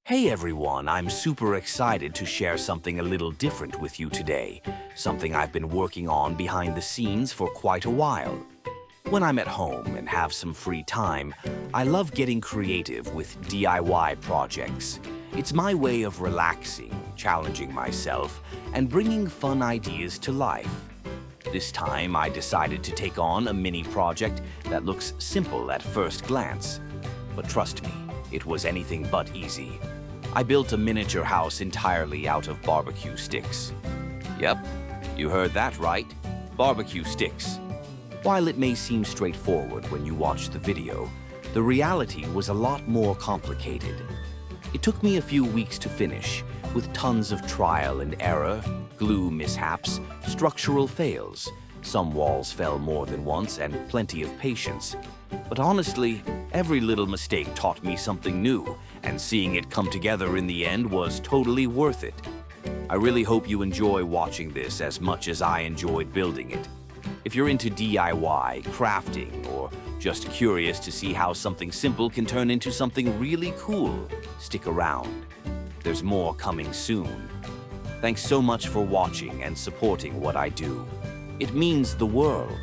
Hey everyone, I'm super excited to share something a little different with you today, something I've been working on behind the scenes for quite a while. When I'm at home and have some free time, I love getting creative with DIY projects. It's my way of relaxing, challenging myself, and bringing fun ideas to life. This time, I decided to take on a mini project that looks simple at first glance. But trust me, it was anything but easy. I built a miniature house entirely out of barbecue sticks. Yep, you heard that right. Barbecue sticks. While it may seem straightforward when you watch the video, the reality was a lot more complicated. It took me a few weeks to finish, with tons of trial and error, glue mishaps, structural fails. Some walls fell more than once and plenty of patience. But honestly, every little mistake taught me something new, and seeing it come together in the end was totally worth it. I really hope you enjoy watching this as much as I enjoyed building it. If you're into DIY, crafting, or just curious to see how something simple can turn into something really cool, stick around. There's more coming soon. Thanks so much for watching and supporting what I do. It means the world.